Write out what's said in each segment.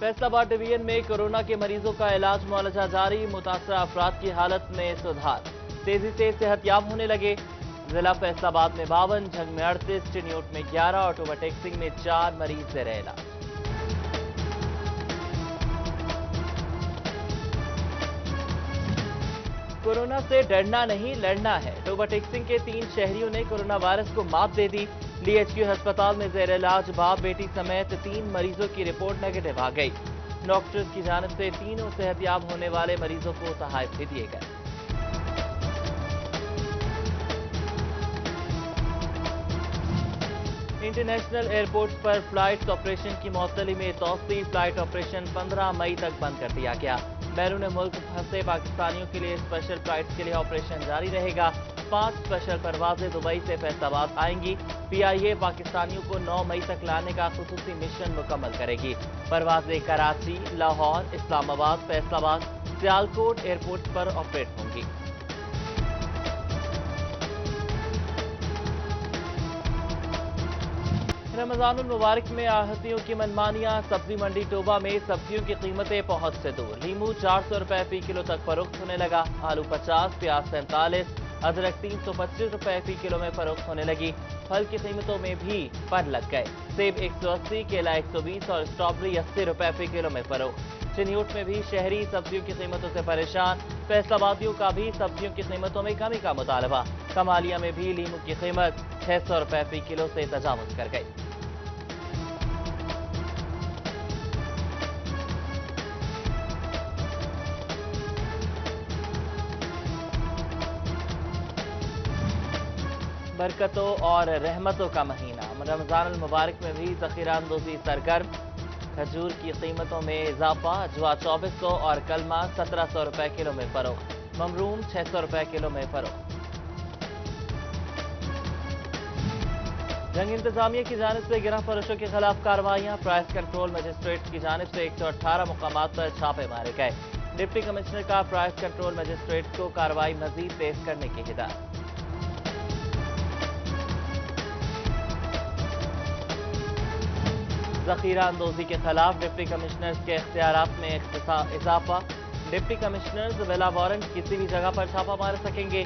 Faisalabad division में corona के मरीजों का इलाज मुआलजा जारी, मुतासरा अफराद की हालत में सुधार, तेजी से सेहतयाब होने लगे। जिला फैसलाबाद में 52, झंग में 38, चिन्योट में 11 और ओवरटेक्सिंग में 4 मरीज दे रहे इलाज। कोरोना से डरना नहीं लड़ना है, ओवरटेक्सिंग के 3 शहरियों ने कोरोना वायरस को मात दे दी। डीएचक्यू अस्पताल में जेर इलाज बाप बेटी समेत 3 मरीजों की रिपोर्ट नेगेटिव आ गई। डॉक्टर्स की जानिब से तीनों सेहतयाब होने वाले मरीजों को तोहफे भी दिए गए। इंटरनेशनल एयरपोर्ट्स पर फ्लाइट्स ऑपरेशन की मौतली में तौसी, फ्लाइट ऑपरेशन 15 मई तक बंद कर दिया गया। बैरून मुल्क फंसे पाकिस्तानियों के लिए स्पेशल फ्लाइट्स के लिए ऑपरेशन जारी रहेगा। 5 स्पेशल परवाजें दुबई से फैसलाबाद आएंगी। पीआईए पाकिस्तानियों को 9 मई तक लाने का खुसूसी मिशन मुकम्मल करेगी। परवाजें कराची, लाहौर, इस्लामाबाद, फैसलाबाद, सियालकोट एयरपोर्ट पर ऑपरेट होंगी। रमजानुल मुबारक में आहतियों की मनमानियां, सब्जी मंडी टोबा में सब्जियों की कीमतें पहुंच से दूर। लीमू 400 रुपए फी किलो तक फरोख्त होने लगा। आलू 50, प्याज 47, अदरक 325 रुपए फी किलो में फरोख्त होने लगी। फल की कीमतों में भी पर लग गए। सेब 180, केला 120 और स्ट्रॉबेरी 80 रुपए फी किलो में फरोख्त। चिन्योट में भी शहरी सब्जियों की कीमतों से परेशान। फैसलाबादियों का भी सब्जियों की कीमतों में कमी का मुतालबा। कमालिया में भी लीमू की कीमत 600 रुपए फी किलो से तजावुज कर गई। बरकतों और रहमतों का महीना, रमजानुल मुबारक में भी ज़ख़ीरा अंदोज़ी सरगर्म। खजूर की कीमतों में इजाफा, अजवा 2400 और कलमा 1700 रुपए किलो में फरोख्त। ममरूम 600 रुपए किलो में फरोख्त। जंग इंतजामिया की जानिब से गिरफ्त फरोशों के खिलाफ कार्रवाइयां। प्राइस कंट्रोल मजिस्ट्रेट की जानिब से 118 मुकामात पर छापे मारे गए। डिप्टी कमिश्नर का प्राइस कंट्रोल मजिस्ट्रेट को कार्रवाई मजीद तेज करने की हिदायत। ज़ख़ीरा अंदोज़ी के खिलाफ डिप्टी कमिश्नर्स के इख्तियारात में इजाफा। डिप्टी कमिश्नर्स बिला वारंट किसी भी जगह पर छापा मार सकेंगे।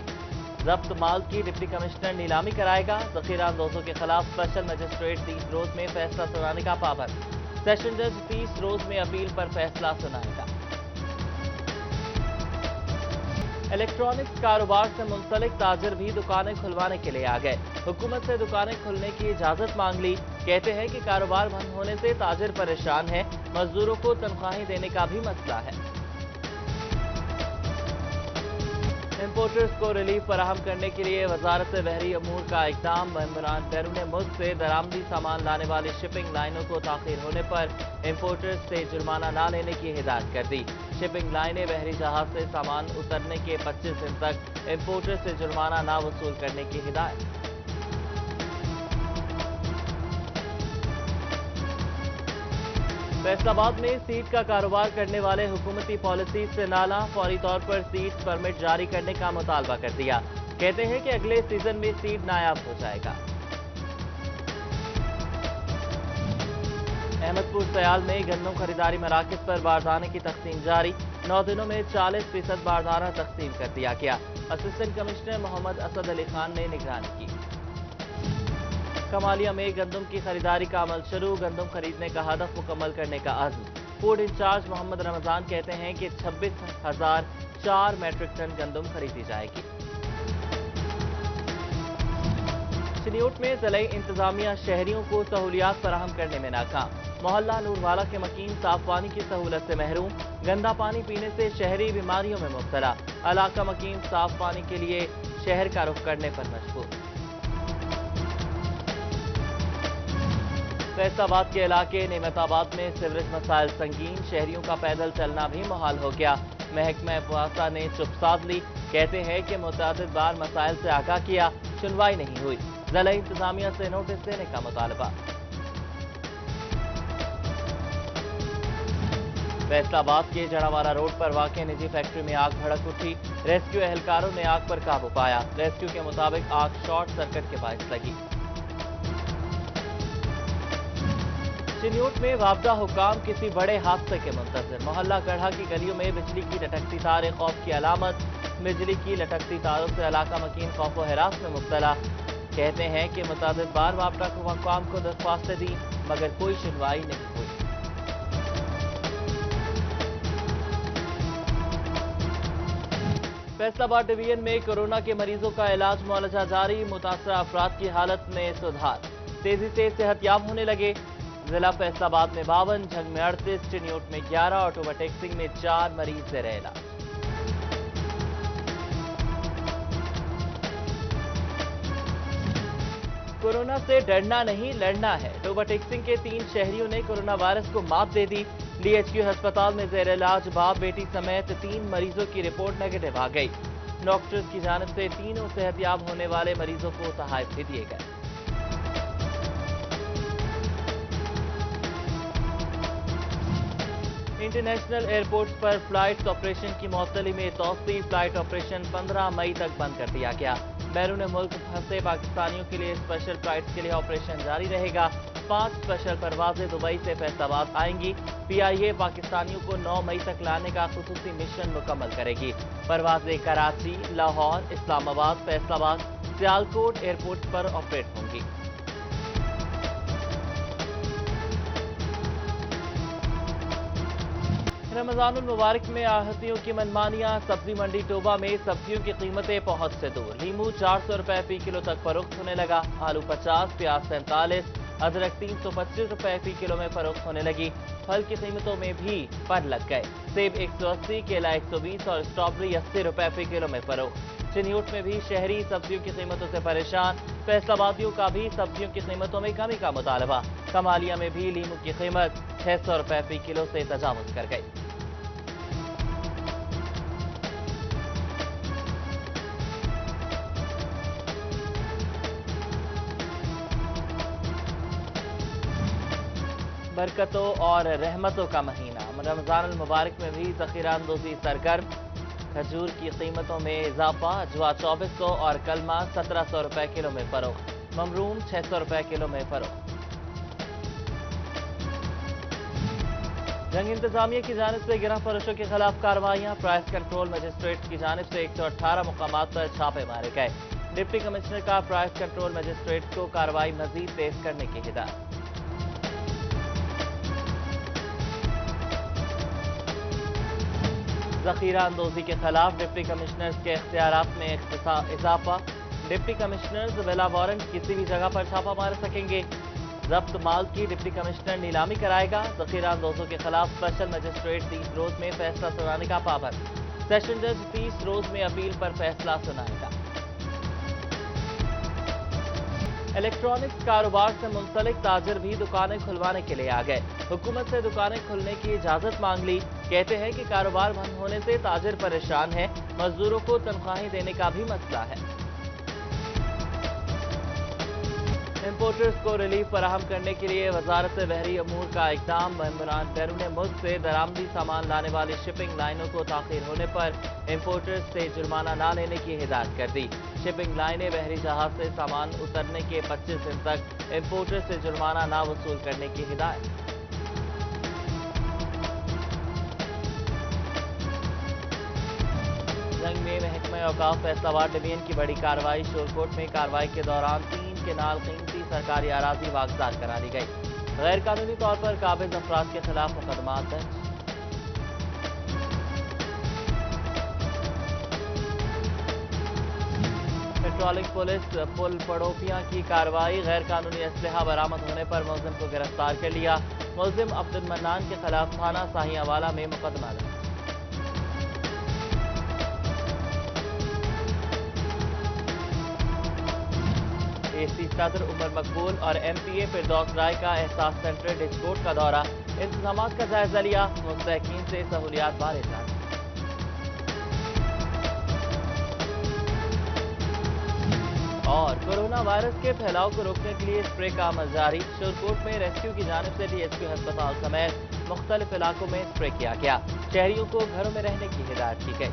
जब्त माल की डिप्टी कमिश्नर नीलामी कराएगा। ज़ख़ीरा अंदोज़ों के खिलाफ स्पेशल मजिस्ट्रेट 30 रोज में फैसला सुनाने का पाबंद। सेशन जज 30 रोज में अपील पर फैसला सुनाएगा। इलेक्ट्रॉनिक्स कारोबार से मुंसलिक ताजिर भी दुकानें खुलवाने के लिए आ गए। हुकूमत से दुकानें खुलने की इजाजत मांग ली। कहते हैं कि कारोबार बंद होने से ताजिर परेशान है। मजदूरों को तनख्वाहें देने का भी मसला है। इंपोर्टर्स को रिलीफ फराहम करने के लिए वजारत बहरी अमूर का इक़दाम। बैरून मुल्क से दरामदी सामान लाने वाली शिपिंग लाइनों को ताख़ीर होने पर इंपोर्टर्स से जुर्माना न लेने की हिदायत कर दी। शिपिंग लाइनें बहरी जहाज से सामान उतरने के 25 दिन तक इंपोर्टर्स से जुर्माना न वसूल करने की हिदायत। फैसलाबाद में सीड का कारोबार करने वाले हुकूमती पॉलिसी से नाला, फौरी तौर पर सीड परमिट जारी करने का मुतालबा कर दिया। कहते हैं कि अगले सीजन में सीड नायाब हो जाएगा। अहमदपुर सयाल में गन्नम खरीदारी मराकज पर बारदाने की तकसीम जारी। 9 दिनों में 40% बारदाना तकसीम कर दिया गया। असिस्टेंट कमिश्नर मोहम्मद असद अली खान ने निगरानी की। कमालिया में गंदम की खरीदारी का अमल शुरू। गंदम खरीदने का हदफ मुकम्मल करने का अज़्म। फूड इंचार्ज मोहम्मद रमजान कहते हैं कि 26,004 मैट्रिक टन गंदम खरीदी जाएगी। चिन्योट में ज़िला इंतजामिया शहरियों को सहूलियात फराहम करने में नाकाम। मोहल्ला नूरवाला के मकीन साफ पानी की सहूलत से महरूम। गंदा पानी पीने से शहरी बीमारियों में मुब्तला। इलाका मकीन साफ पानी के लिए शहर का रुख करने पर मजबूर। फैसलाबाद के इलाके नेमताबाद में सीवरेज मसाइल संगीन। शहरियों का पैदल चलना भी मुहाल हो गया। महकमा फवासा ने चुप साध ली। कहते हैं कि मुतअद्दिद बार मसाइल से आगाह किया, सुनवाई नहीं हुई। जिला इंतजामिया से नोटिस देने का मुतालबा। फैसलाबाद के जड़ावाला रोड पर वाक़ निजी फैक्ट्री में आग भड़क उठी। रेस्क्यू एहलकारों ने आग पर काबू पाया। रेस्क्यू के मुताबिक आग शॉर्ट सर्किट के बायस लगी। चिन्यूट में वापदा हुकाम किसी बड़े हादसे के मुंतजर। मोहल्ला गढ़ा की गलियों में बिजली की लटकती तारें खौफ की अलामत। बिजली की लटकती तारों से इलाका मकीन खौफ व हिरास में मुब्तला। कहते हैं कि मुतादिद बार वापदा हुकाम को दरख्वास्तें दी मगर कोई सुनवाई नहीं हुई। फैसलाबाद डिवीजन में कोरोना के मरीजों का इलाज मुआलजा जारी। मुतासरा अफराद की हालत में सुधार, तेजी से सेहतयाब होने लगे। जिला फैसलाबाद में 52, झंग में 38, चिन्यूट में 11 और ओवरटेक्सिंग में 4 मरीज जेर इलाज। कोरोना से डरना नहीं लड़ना है। ओवरटेक्सिंग के 3 शहरियों ने कोरोना वायरस को मात दे दी। डीएचक्यू अस्पताल में जेर इलाज बाप बेटी समेत 3 मरीजों की रिपोर्ट नेगेटिव आ गई। डॉक्टर्स की जानिब से तीनों सेहतयाब होने वाले मरीजों को तोहफे भी दिए गए। इंटरनेशनल एयरपोर्ट्स पर फ्लाइट्स ऑपरेशन की मुअत्तली में तौसी। फ्लाइट ऑपरेशन 15 मई तक बंद कर दिया गया। बैरून मुल्क फंसे पाकिस्तानियों के लिए स्पेशल फ्लाइट्स के लिए ऑपरेशन जारी रहेगा। 5 स्पेशल परवाजें दुबई से फैसलाबाद आएंगी। पीआईए पाकिस्तानियों को 9 मई तक लाने का खुसूसी मिशन मुकम्मल करेगी। परवाजें कराची, लाहौर, इस्लामाबाद, फैसलाबाद, सियालकोट एयरपोर्ट पर ऑपरेट होंगी। रमजानुल मुबारक में आहतियों की मनमानियां। सब्जी मंडी टोबा में सब्जियों की कीमतें पहुंच से दूर। लीमू 400 रुपए फी किलो तक फरोख्त होने लगा। आलू 50, प्याज 47, अदरक 325 रुपए फी किलो में फरोख्त होने लगी। फल की कीमतों में भी पर लग गए। सेब 180, केला 120 और स्ट्रॉबेरी 80 रुपए फी किलो में फरोख्त। चिन्यूट में भी शहरी सब्जियों की कीमतों से परेशान। फैसलाबादियों का भी सब्जियों की कीमतों में कमी का मुतालबा। कमालिया में भी लीमू की कीमत 600 रुपए फी किलो से तजावुज कर गई। बरकतों और रहमतों का महीना। रमजानुल मुबारक में भी ज़ख़ीरा अंदोज़ी सरगर्म। खजूर की कीमतों में इजाफा। अजवा 2400 और कलमा 1700 रुपए किलो में फरोख्त। ममरूम 600 रुपए किलो में फरोख्त। जंग इंतजामिया की जानिब से गिरफ्त फरोशों के खिलाफ कार्रवाइयां। प्राइस कंट्रोल मजिस्ट्रेट की जानिब से 118 मुकामात पर छापे मारे गए। डिप्टी कमिश्नर का प्राइस कंट्रोल मजिस्ट्रेट को कार्रवाई मजीद तेज करने की हिदायत। ज़ख़ीरा अंदोज़ी के खिलाफ डिप्टी कमिश्नर्स के इख्तियारात में इजाफा। डिप्टी कमिश्नर्स बिला वारंट किसी भी जगह पर छापा मार सकेंगे। जब्त माल की डिप्टी कमिश्नर नीलामी कराएगा। ज़ख़ीरा अंदोज़ों के खिलाफ स्पेशल मजिस्ट्रेट 30 रोज में फैसला सुनाने का पाबंद। सेशन जज 30 रोज में अपील पर फैसला सुनाएगा। इलेक्ट्रॉनिक्स कारोबार से मुंसलिक ताजिर भी दुकानें खुलवाने के लिए आ गए। हुकूमत से दुकानें खुलने की इजाजत मांग ली। कहते हैं कि कारोबार बंद होने से ताजिर परेशान है। मजदूरों को तनख्वाहें देने का भी मसला है। इंपोर्टर्स को रिलीफ फराहम करने के लिए वजारत बहरी अमूर का इक़दाम। बैरून मुल्क से दरामदी सामान लाने वाली शिपिंग लाइनों को ताख़ीर होने पर इंपोर्टर्स से जुर्माना न लेने की हिदायत कर दी। शिपिंग लाइनें बहरी जहाज से सामान उतरने के 25 दिन तक इंपोर्टर्स से जुर्माना न वसूल करने की हिदायत। जंग में महकमा औकाफ फैसलाबाद डिवीजन की बड़ी कार्रवाई। शोरकोट में कार्रवाई के दौरान 3 केनाल कीमती सरकारी अराजी वागजात करा दी गई। गैर कानूनी तौर पर काबिज अफराद के खिलाफ मुकदमा दर्ज। पेट्रोलिंग पुलिस पुल पड़ोपियां की कार्रवाई। गैर कानूनी असलहा बरामद होने पर मुलजिम को गिरफ्तार कर लिया। मुलजिम अब्दुल मन्नान के खिलाफ थाना साहियावाला में मुकदमा दर्ज। एसी सदर उमर मकबूल और एमपीए फिरदौस राय का एहसास सेंटर डिस्कोट का दौरा। इंतजामात का जायजा लिया। मुस्तहिकीन से सहूलियात बारे जाना। और कोरोना वायरस के फैलाव को रोकने के लिए स्प्रे का अमल जारी। शोरकोट में रेस्क्यू की जानिब से डीएचक्यू अस्पताल समेत मुख्तलिफ इलाकों में स्प्रे किया गया। शहरियों को घरों में रहने की हिदायत की गई।